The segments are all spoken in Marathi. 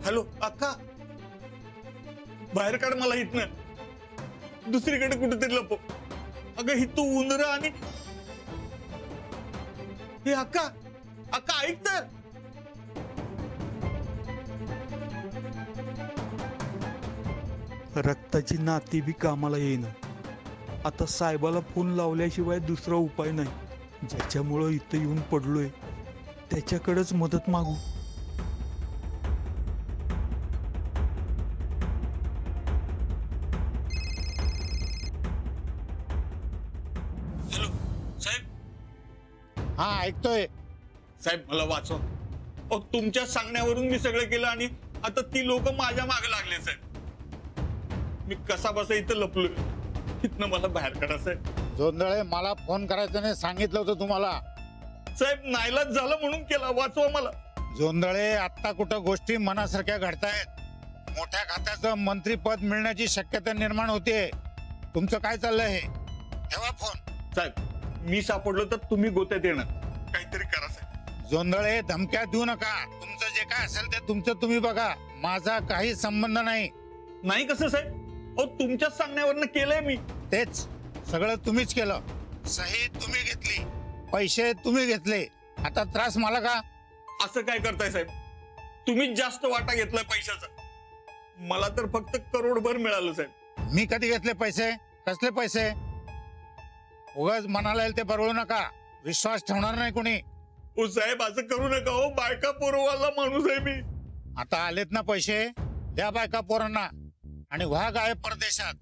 हॅलो अक्का, बाहेर काढ मला इथनं, दुसरीकडे कुठेतरी लपव. अगं ही तू उंदर आणि हे अक्का, अक्का ऐक तर. रक्ताची नाती बी कामाला येईना. आता साहेबाला फोन लावल्याशिवाय दुसरा उपाय नाही. ज्याच्यामुळं इथं येऊन पडलोय त्याच्याकडेच मदत मागू. हॅलो साहेब. हा ऐकतोय. साहेब मला वाचवा. अहो तुमच्या सांगण्यावरून मी सगळं केलं आणि आता ती लोक माझ्या मागे लागले साहेब. मी कसा बसा इथं लपलोय. इथनं मला बाहेर काढा साहेब. जोंधळे, मला फोन करायचं नाही सांगितलं होतं तुम्हाला. साहेब नाईलाज झालं म्हणून केला. वाचवा मला. जोंधळे, आत्ता कुठं गोष्टी मनासारख्या घडतायत. मोठ्या खात्याचं मंत्रीपद मिळण्याची शक्यता निर्माण होते. तुमचं काय चाललंय हे? ठेवा फोन. साहेब मी सापडलो तर तुम्ही गोत्यात येणार. काहीतरी करा साहेब. जोंधळे, धमक्या देऊ नका. तुमचं जे काय असेल ते तुमचं तुम्ही बघा. माझा काही संबंध नाही. नाही कसं साहेब? अहो तुमच्याच सांगण्यावरनं केलंय मी. तेच सगळं तुम्हीच केलं. सही तुम्ही घेतली, पैसे तुम्ही घेतले. आता त्रास मला का? असं काय करताय साहेब? तुम्हीच जास्त वाटा घेतलाय पैशाचा. मला तर फक्त करोडभर मिळालं साहेब. मी कधी घेतले पैसे? कसले पैसे? उगाच मनाला येईल ते बरवू नका. विश्वास ठेवणार नाही कोणी. ओ साहेब असं करू नका. हो बायका पोरवाला माणूस आहे मी. आता आलेत ना पैसे, द्या बायका पोरांना आणि व्हा गायब परदेशात.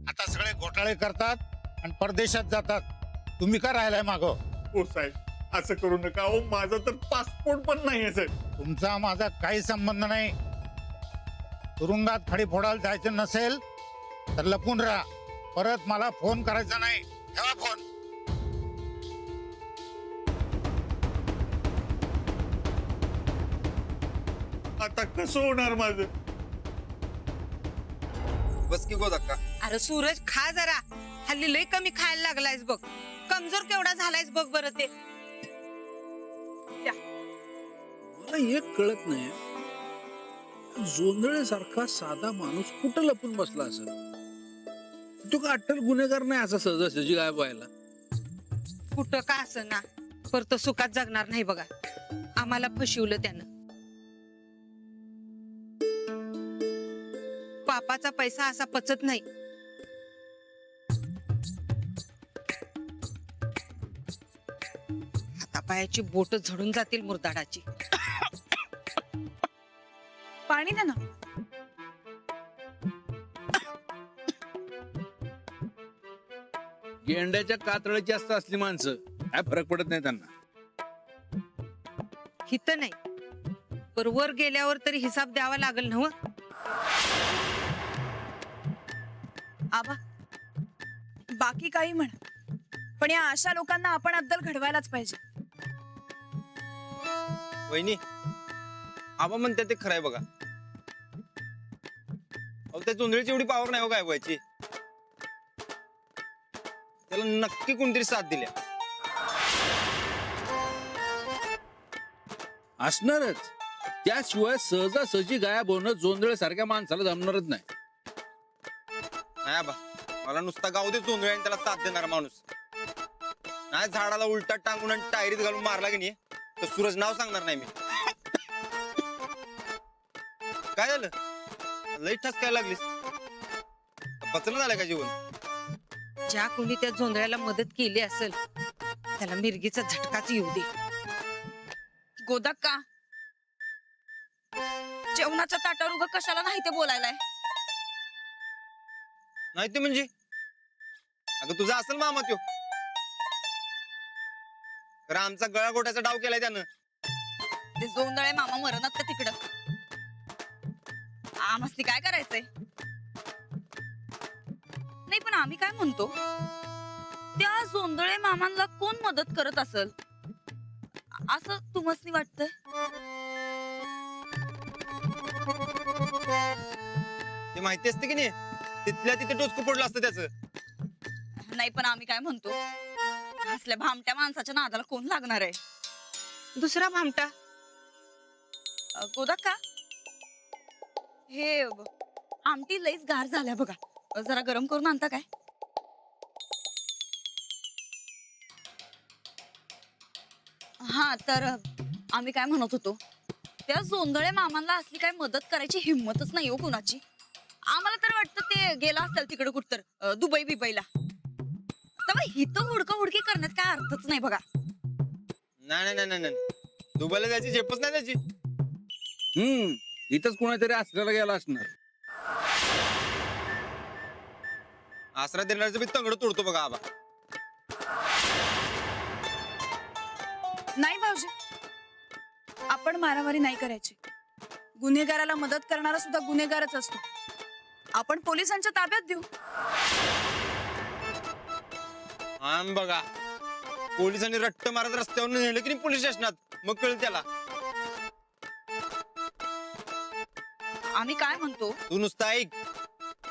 आता सगळे घोटाळे करतात आणि परदेशात जातात. तुम्ही का राहिलाय मागं? ओ साहेब असं करू नका. हो माझा तर पासपोर्ट पण नाहीये साहेब. तुमचा माझा काही संबंध नाही. तुरुंगात खडी फोडायला जायचं नसेल तर लपून राहा. परत मला फोन करायचा नाही. ठेवा फोन. आता कसं होणार माझं? बस की गोदक्का. अरे सूरज खा जरा. हल्ली लय कमी खायला लागलायस बघ. कमजोर केवढा झालायस बघ बरं ते. मला एक कळत नाही, जोंधळे सारखा साधा माणूस कुठं लपून बसला असेल? तो का अट्टल गुन्हेगार नाही असा सहजासहजी गायब व्हायला? कुठं का असं ना, पर तो सुखात जगणार नाही बघा. आम्हाला फसवलं त्यानं. पापाचा पैसा असा पचत नाही. हातापायाची बोट झडून जातील मुरदाडाची. पाणी दे ना. गेंड्याच्या कातळाची जास्त असली माणसं काय फरक पडत नाही त्यांना. हित नाही, पर वर गेल्यावर तरी हिसाब द्यावा लागल ना. आबा, बाकी काही म्हणा, पण या अशा लोकांना आपण अद्दल घडवायलाच पाहिजे. वहिनी, आबा म्हणते ते खरंय बघा. अहो त्या जोंधळीची एवढी पावर नाही हो काय व्हायची. त्याला नक्की कोणतरी साथ दिल्या असणारच. त्याशिवाय सहजासहजी गायब होणं जोंधळे सारख्या माणसाला जमणारच नाही. नाही आबा, मला नुसता गाव दे जोंधळी आणि त्याला साथ देणारा माणूस. नाही झाडाला उलटा टांगून आणि टायरीत घालून मारला की नाही तर सूरज नाव सांगणार नाही मी. काय झालं? लई ठसकायला लागलीस. पचलं झालंय का जीवन? ज्या कोणी त्या जोंधळ्याला मदत केली असेल त्याला मिरगीचा झटकाच येऊ दे. गोदक्का, जेवणाच्या ताटावर उगा कशाला नाही ते बोलायलाय? नाही ते म्हणजे अगं तुझा असेल मामा त्यो. तर आमचा गळा गोट्याचा डाव केलाय त्यानं. ते जोंधळे मामा मरणात का तिकडं? आम्हाला काय करायचंय? नाही पण आम्ही काय म्हणतो, त्या जोंधळे मामांना कोण मदत करत असेल असं तुम्हाला वाटतंय? ते माहिती असते की नाही, तिथल्या तिथे डोसकं पडलं असतं त्याचं. नाही पण आम्ही काय म्हणतो, असल्या भामट्या माणसाच्या नादाला कोण लागणार आहे? दुसरा भामटा. गोदक्का, हे आमटी लईच गार झाल्या बघा, जरा गरम करून आणता काय? हा तर आम्ही काय म्हणत होतो, त्या जोंधळे मामांना असली काय मदत करायची हिंमतच नाही हो कुणाची. आम्हाला तर वाटतं ते गेला असेल तिकडे कुठतर दुबई बिबईला. तर हिथं हुडका हुडकी करण्यात काय अर्थच नाही बघा. नाही नाही नाही नाही, दुबईला जायची झेपच नाही त्याची. इथंच कोणातरी आसऱ्याला गेला असणार. आसरा देण्याचं बी तंगड तोडतो बघा आबा. नाही भाऊजी, आपण मारामारी नाही करायची. गुन्हेगाराला मदत करणारा सुद्धा गुन्हेगारच असतो. आपण पोलिसांच्या ताब्यात देऊ. आम बघा, पोलिसांनी रट्ट मारत रस्त्यावर नेलं की नाही पोलीस स्टेशनात, मग कळलं त्याला. आम्ही काय म्हणतो, तू नुसतं ऐक,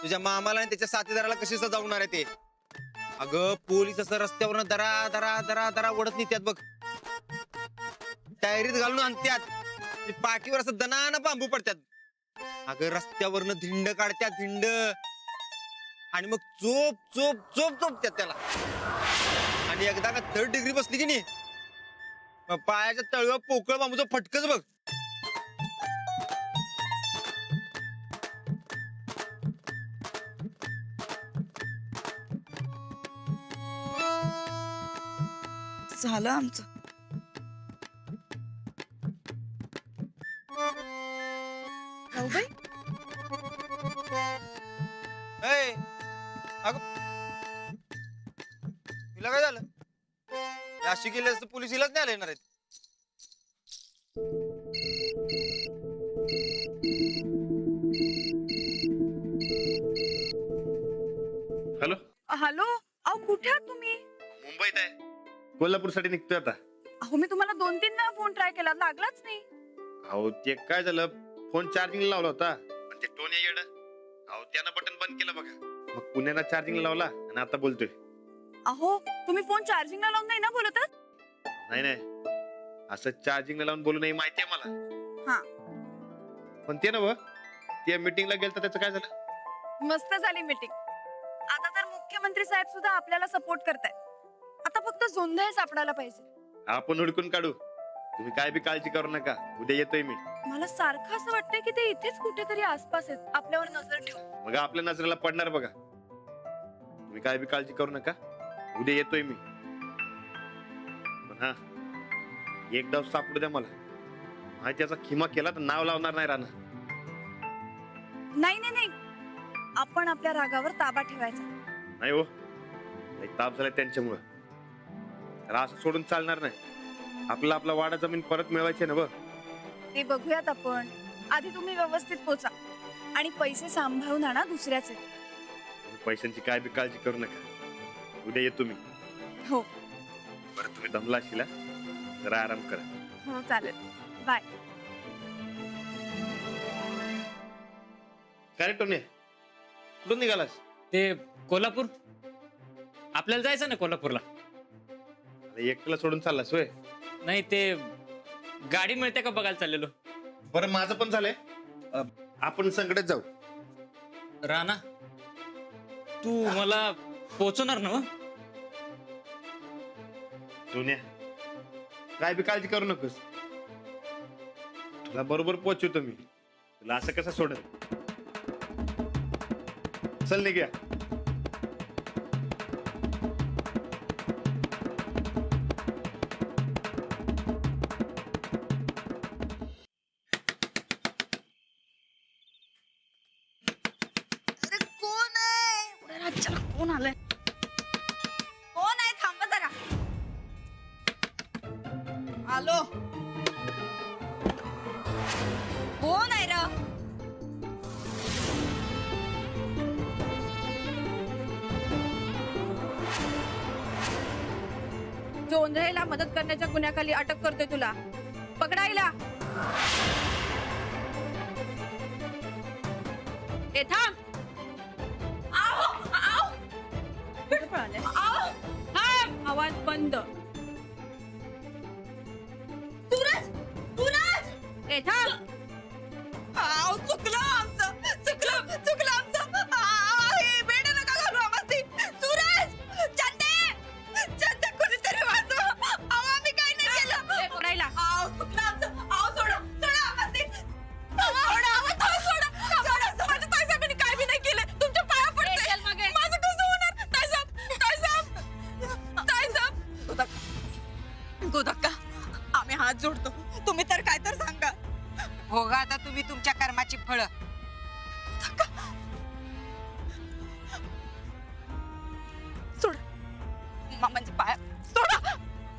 तुझ्या मामाला आणि त्याच्या साथीदाराला कशी सजावणार आहे ते. अगं पोलीस असं रस्त्यावरनं दरा दरा दरा दरा ओढत नेत्यात बघ, टायरीत घालून आणत्यात, ते पाठीवर असं दनानं बांबू पडतात. अगं रस्त्यावरनं धिंड काढत्यात, धिंड, आणि मग चोप चोप चोप चोपत्यात त्याला. आणि एकदा का 3rd डिग्री बसली की नाही, मग पायाच्या तळव्या पोकळ बांबूचं फटकच बघ. झालं आमचं. भाऊबाई, ए, अगं तिला काय झालं? अशी गेली असतं पोलीस हिलाच न्यायला येणार आहेत. Hello, hello. अहो कुठे आहात तुम्ही? मुंबईत आहे, कोल्हापूरसाठी निघतोय आता. अहो मी तुम्हाला 2-3 वेळा फोन ट्राय केला, लागलाच नाही. अहो ते काय झालं, फोन चार्जिंगला लावला होता, पण ते टोन येड, अहो त्यानं बटन बंद केलं बघा. मग पुण्याला चार्जिंगला लावला आणि आता बोलतोय. अहो तुम्ही फोन चार्जिंगला लावून नाही ना बोलत आहात? नाही नाही, असं चार्जिंगला लावून बोलू नाही, माहितीये मला. हा. पण ते ना ते मीटिंगला गेलं, त्याचं काय झालं? मस्त झाली मीटिंग. आता तर मुख्यमंत्री साहेब सुद्धा आपल्याला सपोर्ट करतायत. आता फक्त जोंधळे सापडायला पाहिजे. आपण हुडकून काढू, तुम्ही काय बी काळजी करू नका, उद्या येतोय मी. मला सारखं असं वाटतंय की ते इथेच कुठेतरी आसपास आहेत, आपल्यावर नजर ठेव. मग आपल्या नजरेला पडणार बघा. तुम्ही काय बी काळजी करू नका, उद्या येतोय मी. पण हा, एक डाव सापडू द्या मला, माहितीचा खिमा केला तर नाव लावणार नाही राहणार. नाही नाही नाही, आपण आपल्या रागावर ताबा ठेवायचा. नाही हो, लई ताप झाला त्यांच्यामुळं. तर असं सोडून चालणार नाही. आपला वाडा जमीन परत मिळवायची ना. ते बघूयात आपण. आधी तुम्ही व्यवस्थित पोचा आणि पैसे सांभाळून आणा दुसऱ्याचे. पैशांची काय बी काळजी करू नका, उद्या येतो मी. हो. बरं तुम्ही दमला असशील, जरा आराम करा. हो चालेल, बाय. काय रे टोने, कुठून निघालास? ते कोल्हापूर, आपल्याला जायचं ना कोल्हापूरला. एकट्याला सोडून चाललास होय? नाही, ते गाडी मिळते का बघायला चाललेलो. बरं माझं पण झालंय, आपण संकटात जाऊ. राणा, तू मला पोचवणार ना? टोन्या, काय बी काळजी करू नकोस, तुला बरोबर पोहोचवतो मी. तुला असं कसं सोडत. चल निघूया. अरे कोण आहे? एवढ्या रातच्याला कोण आलंय? कोण आहे? थांबा जरा. आलो. कोण आहे र? जोंधळेला मदत करण्याच्या गुन्ह्याखाली अटक करतोय तुला. पकडायला. ए थांब. कुठे पळाले? थांब. आवाज बंद. सूरज! सूरज! ए थांब. चुकलं आमचं. तुम्ही तुमच्या कर्माची फळं. सोड मामांची पाया सोडा,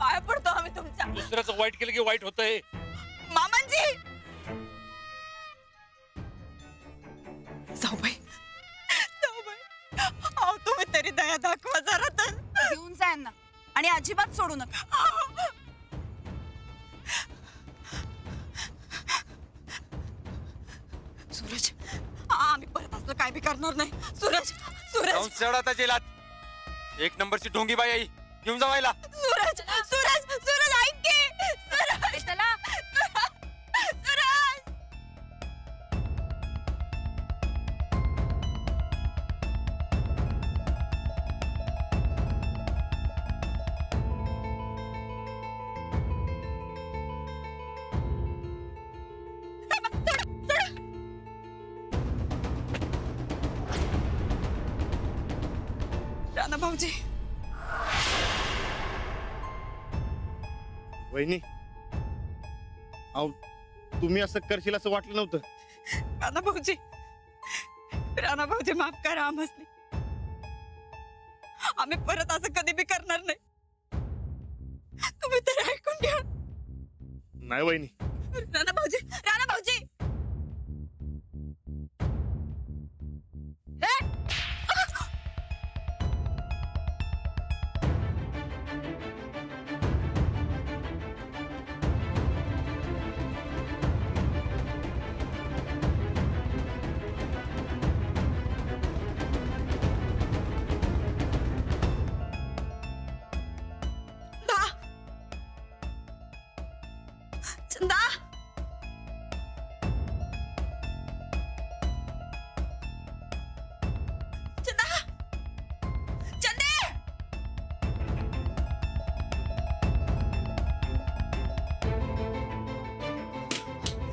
पाया पडतो आम्ही तुमच्या. दुसऱ्याचं वाईट केलं की वाईट होतंय. मामांजी जाऊ बाई, अहो तुम्ही तरी दया दाखवा जरा तर. घेऊन जा यांना आणि अजिबात सोडू नका. सूरज, आम्ही परत असलं काय बी करणार नाही. सूरज, सूरज, चढ जेलात. एक नंबरची ढोंगी बाई आई, घेऊन जावायला. सूरज, सूरज, सूरज ऐक की. सूरज, चला. सूरज. राणा भाऊजी, वहिनी, अहो तुम्ही असं करशील असं वाटलं नव्हतं. राणा भाऊजी, राणा भाऊजी माफ करा आम्हाला. आम्ही परत असं कधी बी करणार नाही. तुम्ही तर ऐकून घ्या. नाही वहिनी, राणा भाऊजी, राणा भाऊजी. ए! चंदा, चंदा, चंदे.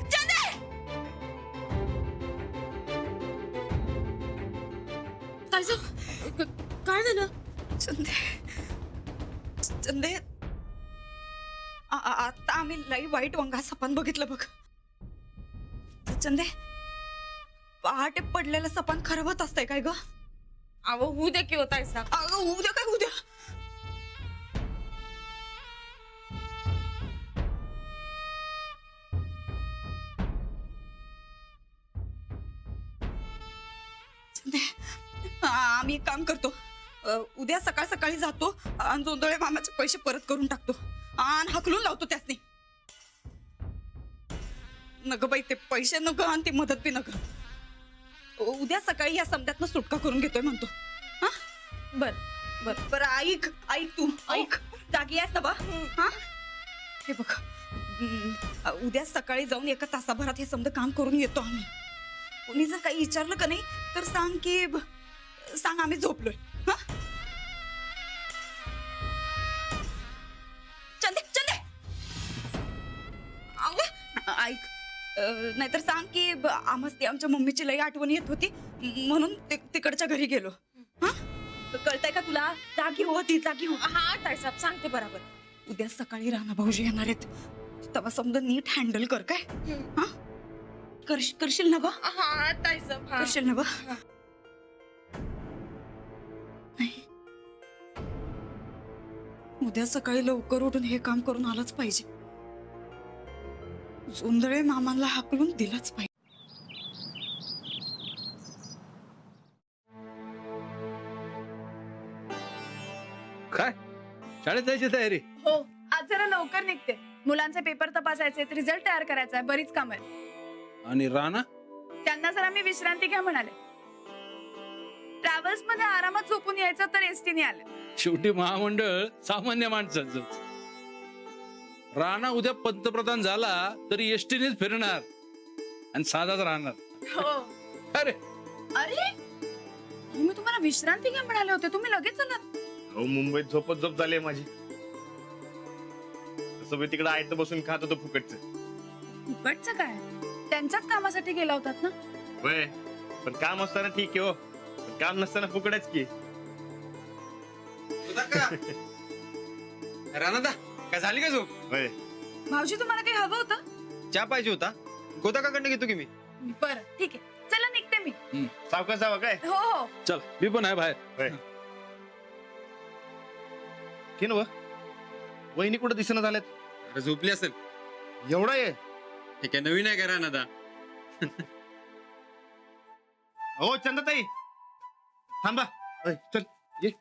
चंदे. काय झालं? चंदे, चंदे, आता आम्ही लई वाईट वंगा सपान बघितलं बघ. चंदे, पहाटे पडलेलं सपान खरं होत असतंय काय ग? अहो होऊ दे की होताय सा. अगं उद्या काय उद्या. चंदे, आम्ही एक काम करतो. उद्या सकाळ सकाळी जातो आणि जोंधळे मामाचे पैसे परत करून टाकतो आणि हकलून लावतो त्यासनी. नग बाई, ते पैसे नग आणि ती मदत बी नग. उद्या सकाळी या समद्यातनं सुटका करून घेतोय म्हणतो. हा बर बर बर. ऐक ऐक तू ऐक, जागी आहेस ना बा? हा हे बघ, उद्या सकाळी जाऊन एका तासाभरात हे समजा काम करून येतो आम्ही. कोणी जर काही विचारलं का नाही तर सांग की सांग आम्ही झोपलोय. हा चंदे, चंदे ऐक, नाहीतर सांग की आमच्या मम्मीची लई आठवण येत होती म्हणून तिकडच्या घरी गेलो. हा कळतंय का तुला? जागी हो, ती जागी हो. हा ताईसाहेब सांगते बरोबर. उद्या सकाळी राणा भाऊजी येणार आहेत, तेव्हा समजा नीट हँडल कर काय. हा करशील ना बा? हा ताईसाहेब, हा. करशील ना बा? उद्या सकाळी लवकर उठून हे काम करून आलंच पाहिजे. जोंधळे मामाला हाकलून दिलंच पाहिजे. काय शाळेत जायची तयारी? हो, आज जरा लवकर निघते. मुलांचे पेपर तपासायचे, रिझल्ट तयार करायचा आहे, बरीच काम आहे. आणि राणा? त्यांना जरा मी विश्रांती घ्या म्हणाले. ट्रॅव्हल्स मध्ये आरामात झोपून यायचं तर एसटीने आले. शेवटी महामंडळ सामान्य माणसाचं. राणा उद्या पंतप्रधान झाला तरी एसटीनेच फिरणार आणि साधाच राहणार. हो. अरे अरे मी तुम्हाला विश्रांती घ्या म्हणाले होते, तुम्ही लगेच आलात. अहो मुंबईत झोपत झोप झाली माझी. तसं मी तिकडे आयत बसून खात होतो फुकटचं. फुकटचं काय? त्यांच्याच कामासाठी गेला होतात ना? होय, पण काम असताना ठीक आहे हो, पण काम नसताना फुकटच की. राणादा, काय झाली का झोप? होय, भाऊजी तुम्हाला काही हवं होतं? चहा पाहिजे होता. गोदाकाकडनं घेतो की मी. बरं ठीक आहे, चला निघते मी. सावकाश जावा काय हो हो. चल मी पण आहे बाहेर. की ना वहिनी कुठं दिसणं झाल्यात? अरे झोपली असेल. एवढा आहे? हे काय नवीन आहे का राणादा? हो चंदाताई थांबा. ऐ, चल ये.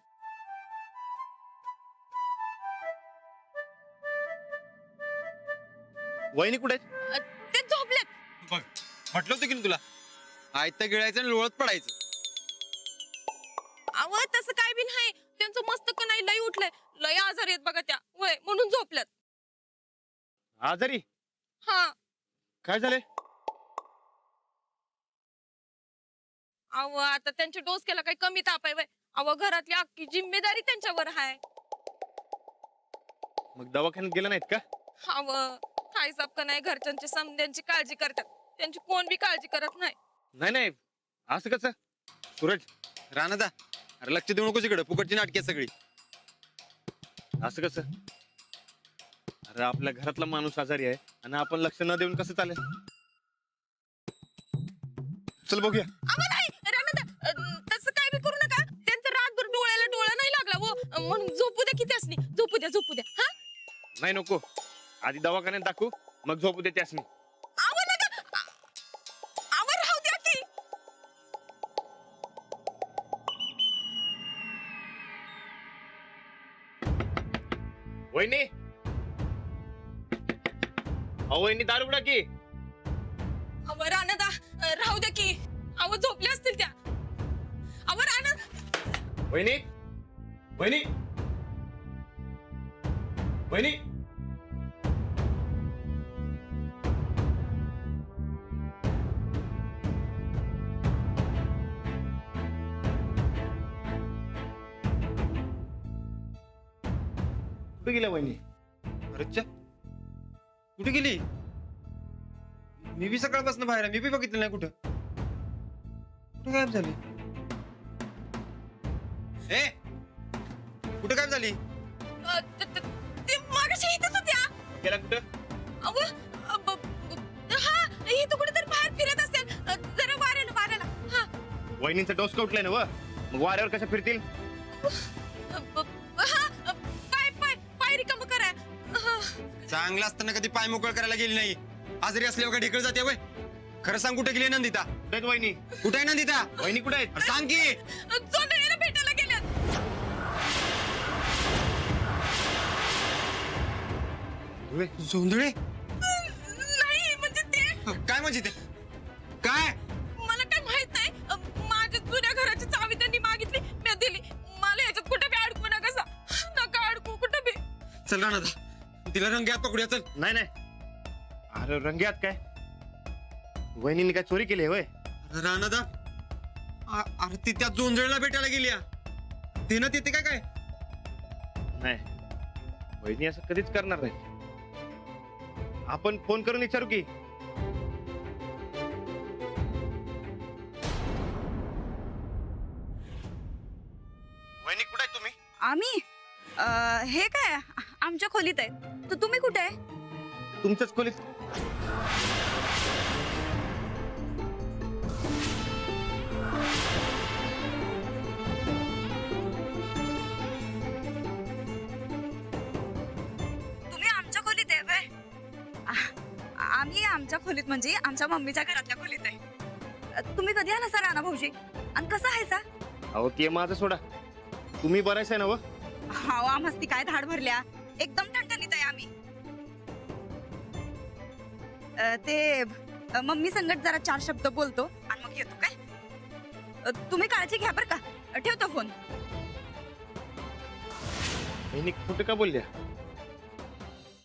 वहिनी कुठे आहेत? ते झोपलेत. बघ म्हटलं होतं की नाही तुला, आयतं गिळायचं आणि लोळत पडायचं. अव तसं काय बी नाही, त्यांचं मस्तक नाही लय उठलंय, लय आजारी आहेत बघा त्या, वय म्हणून झोपल्यात. आजारी? हा. काय झाले? अव आता त्यांचे डोस केला काही कमी ताप आहे वय. अव घरातली अख्खी जिम्मेदारी त्यांच्यावर आहे. मग दवाखान्यात गेला नाहीत का? अव काय साप का नाही, घरच्यांची समद्यांची काळजी करतात, त्यांची कोण बी काळजी करत नाही. नाही नाही, असं कसं? सूरज राणादा, अरे लक्ष देऊ नकोस इकडे, फुकटची नाटकी आहे सगळी. असं कसं? अरे आपल्या घरातला माणूस आजारी आहे आणि आपण लक्ष न देऊन कसं चालेल? चल बघूया. अव नाही राणादा, तसं काय बी करू नका. त्यांचं रातभर डोळ्याला डोळा नाही लागला वो, म्हणून झोपू द्या किती असणी, झोपू द्या झोपू द्या. हा नाही नको, आधी दवाखान्यात दाखवू मग झोपू दे त्यासनी. अव नका, अव राहू द्या की. वहिनी, वहिनी दारू उघडा की. अव राणादा, राहू द्या की. अव झोपल्या असतील त्या. अव राणा, वहिनी, वहिनी, वहिनी. कुठे गेल्या वहिनी? अरेच्या, कुठे गेली? मी बी सकाळपासून बाहेर आहे, मी बी बघितलं नाही कुठं. कुठे गायब झाली? ए कुठे गायब झाली? ते मागाशी इथंच होत्या. गेला कुठं? अव हा, इथं कुठेतरी बाहेर फिरत असेल, जरा वाऱ्याला वाऱ्याला. हा वहिनींचा डोस उठलाय ना व, मग वाऱ्यावर कशा फिरतील? हा, पाय रिकामं करा. हा. चांगलं असताना कधी पाय मोकळ करायला गेली नाही, आजारी असल्यावर ढेकळ जाते वय. खरं सांग, कुठे गेली नंदिता? कुठे आहेत वहिनी? कुठे आहे नंदिता? वहिनी कुठे आहेत? अरे सांग की. जोंधळीला भेटायला गेल्यात. जोंधळे? नाही म्हणजे ते, काय म्हणजे ते? काय? मला काय माहित नाही. माझ्या जुन्या घराची चावी त्यांनी मागितली, मी दिली. मला याच्यात कुठे बी अडकू नका, नका अडकू कुठे बी. चल राणादा, तिला रंग्यात पकडूया चल. नाही नाही, अरे रंग्यात काय? वहिनीने काय चोरी केली वय? राणादा, अरे ती त्या जोंधळीला भेटायला गेली. तिनं तिथे काय काय? नाही, वहिनी असं कधीच करणार नाही. आपण फोन करून विचारू की. वहिनी कुठे आहे तुम्ही? आम्ही हे काय आमच्या खोलीत आहे. तर तुम्ही कुठे आहे? तुमच्याच खोलीत. तुम्ही आमच्या खोलीत आहे व्हय? आम्ही आमच्या खोलीत म्हणजे आमच्या मम्मीच्या घरातल्या खोलीत आहे. तुम्ही कधी आला सर राणा भाऊजी? आणि कसं आहे सा? अहो ते माझं सोडा, तुम्ही बरायच आहे ना व? हा आम्हाला ती काय धाड भरल्या, एकदम ठणठणीत आहे आम्ही. ते मम्मी संगत जरा 4 शब्द बोलतो आणि मग येतो काय. तुम्ही काळजी घ्या बरं का. ठेवतो फोन. वहिनी कुठे का बोलल्या?